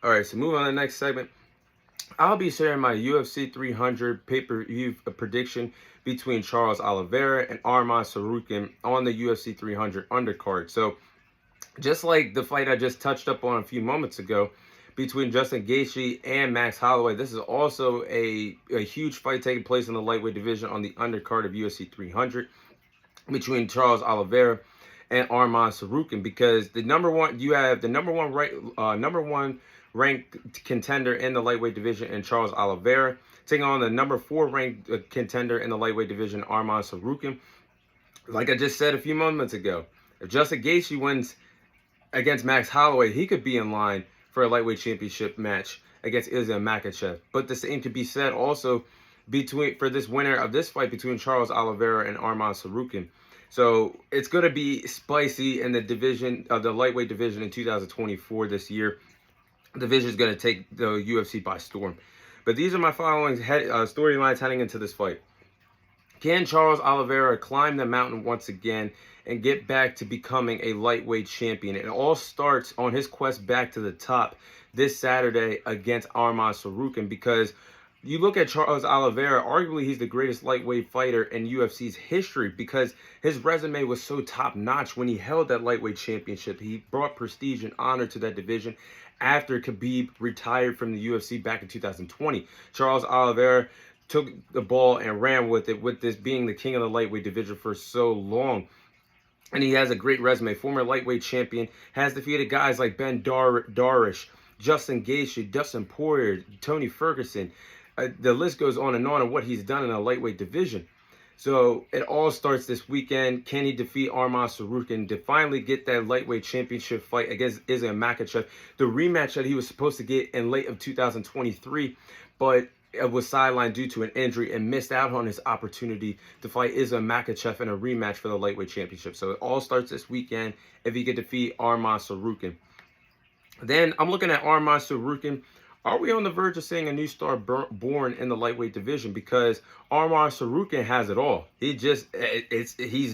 All right, so moving on to the next segment. I'll be sharing my UFC 300 pay-per-view prediction between Charles Oliveira and Arman Tsarukyan on the UFC 300 undercard. So, just like the fight I just touched up on a few moments ago between Justin Gaethje and Max Holloway, this is also a huge fight taking place in the lightweight division on the undercard of UFC 300 between Charles Oliveira and Arman Tsarukyan, because you have the number one ranked contender in the lightweight division in Charles Oliveira taking on the number 4 ranked contender in the lightweight division, Arman Tsarukyan. Like I just said a few moments ago, if Justin Gaethje wins against Max Holloway, he could be in line for a lightweight championship match against Islam Makhachev. But the same could be said also for this winner of this fight between Charles Oliveira and Arman Tsarukyan. So it's going to be spicy in the division of the lightweight division in 2024 this year. The division is going to take the UFC by storm. But these are my following storylines heading into this fight. Can Charles Oliveira climb the mountain once again and get back to becoming a lightweight champion? It all starts on his quest back to the top this Saturday against Arman Tsarukyan, because you look at Charles Oliveira, arguably he's the greatest lightweight fighter in UFC's history because his resume was so top-notch when he held that lightweight championship. He brought prestige and honor to that division after Khabib retired from the UFC back in 2020. Charles Oliveira took the ball and ran with it, with this being the king of the lightweight division for so long. And he has a great resume. Former lightweight champion, has defeated guys like Ben Darish, Justin Gaethje, Dustin Poirier, Tony Ferguson. The list goes on what he's done in the lightweight division. So it all starts this weekend. Can he defeat Arman Tsarukyan to finally get that lightweight championship fight against Islam Makhachev? The rematch that he was supposed to get in late of 2023, but it was sidelined due to an injury and missed out on his opportunity to fight Islam Makhachev in a rematch for the lightweight championship. So it all starts this weekend if he could defeat Arman Tsarukyan. Then I'm looking at Arman Tsarukyan. Are we on the verge of seeing a new star born in the lightweight division? Because Arman Tsarukyan has it all. He's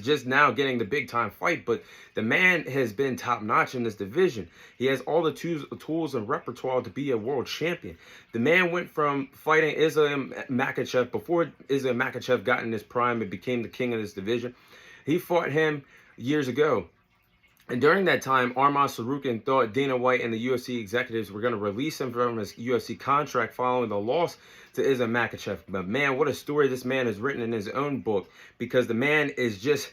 just now getting the big time fight, but the man has been top notch in this division. He has all the tools and repertoire to be a world champion. The man went from fighting Islam Makhachev before Islam Makhachev got in his prime and became the king of this division. He fought him years ago. And during that time, Arman Tsarukyan thought Dana White and the UFC executives were going to release him from his UFC contract following the loss to Islam Makhachev. But man, what a story this man has written in his own book, because the man is just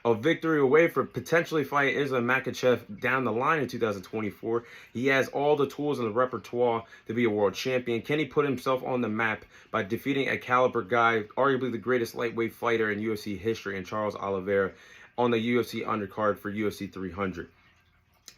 a victory away from potentially fighting Islam Makhachev down the line in 2024. He has all the tools and the repertoire to be a world champion. Can he put himself on the map by defeating a caliber guy, arguably the greatest lightweight fighter in UFC history, in Charles Oliveira, on the UFC undercard for UFC 300.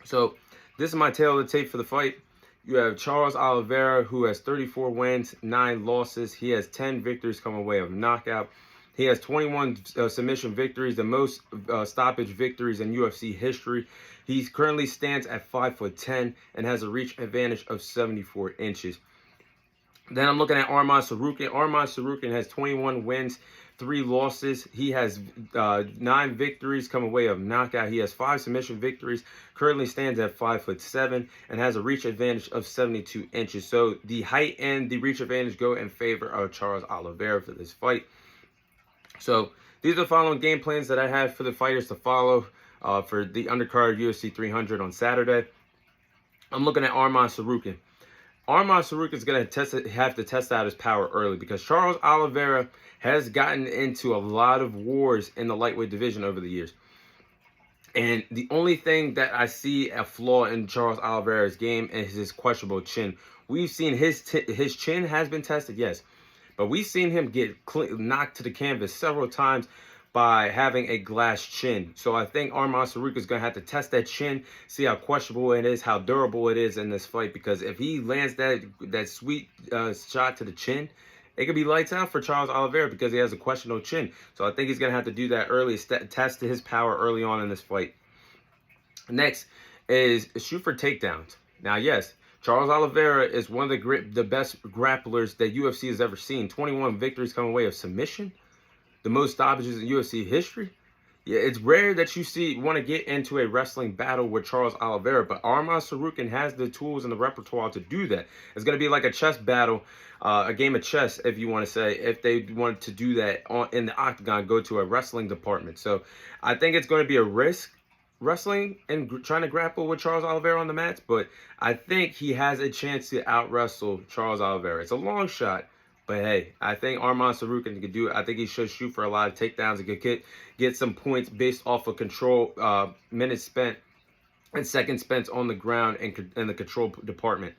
So this is my tail of the tape for the fight. You have Charles Oliveira, who has 34 wins, 9 losses. He has 10 victories coming away of knockout. He has 21 submission victories, the most stoppage victories in UFC history. He currently stands at 5'10" and has a reach advantage of 74 inches. Then I'm looking at Arman Tsarukyan. Arman Tsarukyan has 21 wins, 3 losses. He has 9 victories come away of knockout. He has 5 submission victories, currently stands at 5'7", and has a reach advantage of 72 inches. So the height and the reach advantage go in favor of Charles Oliveira for this fight. So these are the following game plans that I have for the fighters to follow for the undercard UFC 300 on Saturday. I'm looking at Arman Tsarukyan. Arman Tsarukyan is going to have to test out his power early, because Charles Oliveira has gotten into a lot of wars in the lightweight division over the years. And the only thing that I see a flaw in Charles Oliveira's game is his questionable chin. We've seen his chin has been tested, yes, but we've seen him get knocked to the canvas several times by having a glass chin. So I think Arman Tsarukyan is going to have to test that chin, see how questionable it is, how durable it is in this fight. Because if he lands that sweet shot to the chin, it could be lights out for Charles Oliveira, because he has a questionable chin. So I think he's going to have to do that early, test his power early on in this fight. Next is shoot for takedowns. Now, yes, Charles Oliveira is one of the best grapplers that UFC has ever seen. 21 victories coming away of submission, the most stoppages in UFC history. Yeah, it's rare that you want to get into a wrestling battle with Charles Oliveira, but Arman Tsarukyan has the tools and the repertoire to do that. It's going to be like a chess battle, a game of chess, if you want to say, if they wanted to do that in the octagon, go to a wrestling department. So I think it's going to be a risk wrestling and trying to grapple with Charles Oliveira on the mats, but I think he has a chance to out wrestle Charles Oliveira. It's a long shot. But hey, I think Arman Tsarukyan can do it. I think he should shoot for a lot of takedowns and get some points based off of control, minutes spent and seconds spent on the ground and in the control department.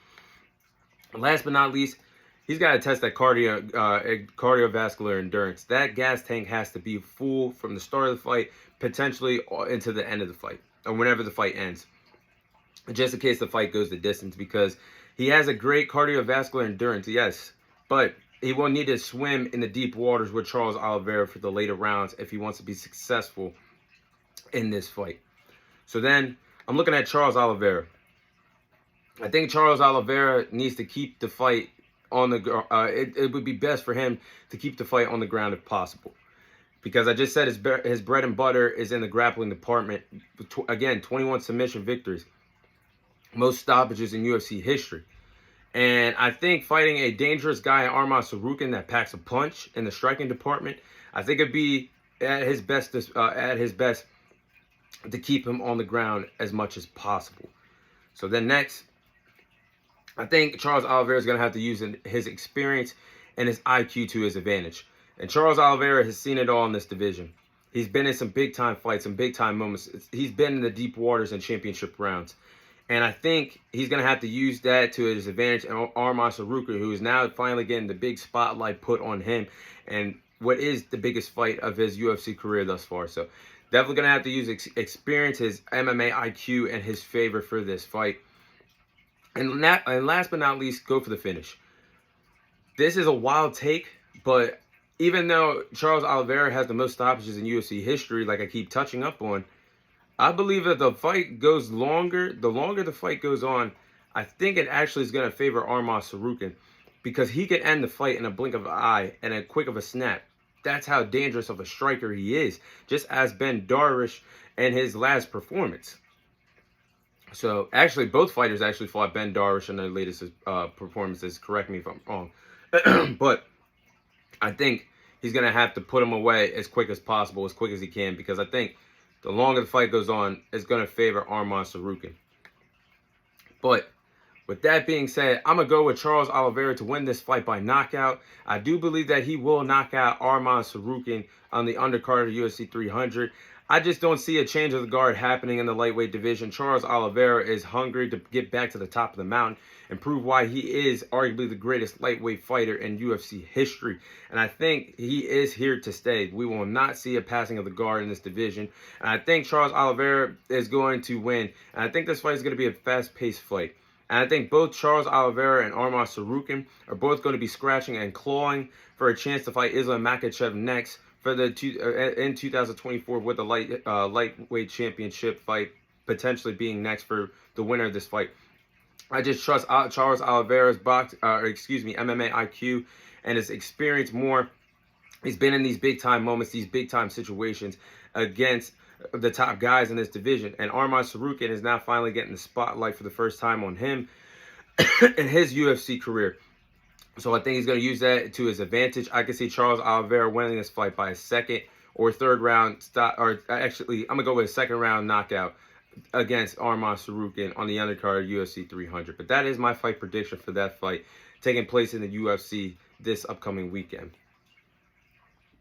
Last but not least, he's got to test that cardiovascular endurance. That gas tank has to be full from the start of the fight, potentially into the end of the fight, or whenever the fight ends, just in case the fight goes the distance, because he has a great cardiovascular endurance, yes, but he will need to swim in the deep waters with Charles Oliveira for the later rounds if he wants to be successful in this fight. So then, I'm looking at Charles Oliveira. I think Charles Oliveira needs to keep the fight on the it would be best for him to keep the fight on the ground if possible. Because I just said his bread and butter is in the grappling department. Again, 21 submission victories. Most stoppages in UFC history. And I think fighting a dangerous guy, Arman Tsarukyan, that packs a punch in the striking department, I think it'd be at his best to keep him on the ground as much as possible. So then next, I think Charles Oliveira is going to have to use his experience and his IQ to his advantage. And Charles Oliveira has seen it all in this division. He's been in some big-time fights, some big-time moments. He's been in the deep waters and championship rounds. And I think he's going to have to use that to his advantage. And Arman Tsarukyan, who is now finally getting the big spotlight put on him, and what is the biggest fight of his UFC career thus far. So definitely going to have to use experience, his MMA IQ, and his favor for this fight. And last but not least, go for the finish. This is a wild take, but even though Charles Oliveira has the most stoppages in UFC history, like I keep touching up on, I believe that the fight goes longer. The longer the fight goes on, I think it actually is going to favor Arman Tsarukyan, because he can end the fight in a blink of an eye and a quick of a snap. That's how dangerous of a striker he is, just as Ben Darvish in his last performance. So actually, both fighters actually fought Ben Darvish in their latest performances. Correct me if I'm wrong. But I think he's going to have to put him away as quick as possible, as quick as he can, because I think the longer the fight goes on, it's going to favor Arman Tsarukyan. But with that being said, I'm going to go with Charles Oliveira to win this fight by knockout. I do believe that he will knock out Arman Tsarukyan on the undercard of UFC 300. I just don't see a change of the guard happening in the lightweight division. Charles Oliveira is hungry to get back to the top of the mountain and prove why he is arguably the greatest lightweight fighter in UFC history. And I think he is here to stay. We will not see a passing of the guard in this division. And I think Charles Oliveira is going to win. And I think this fight is going to be a fast-paced fight. And I think both Charles Oliveira and Arman Tsarukyan are both going to be scratching and clawing for a chance to fight Islam Makhachev next for in 2024 with the lightweight championship fight potentially being next for the winner of this fight. I just trust Charles Oliveira's MMA IQ and his experience more. He's been in these big time moments, these big time situations against the top guys in this division. And Arman Tsarukyan is now finally getting the spotlight for the first time on him in his UFC career. So I think he's going to use that to his advantage. I can see Charles Oliveira winning this fight by a second or third round stop, or actually, I'm going to go with a second round knockout against Arman Tsarukyan on the undercard of UFC 300. But that is my fight prediction for that fight taking place in the UFC this upcoming weekend.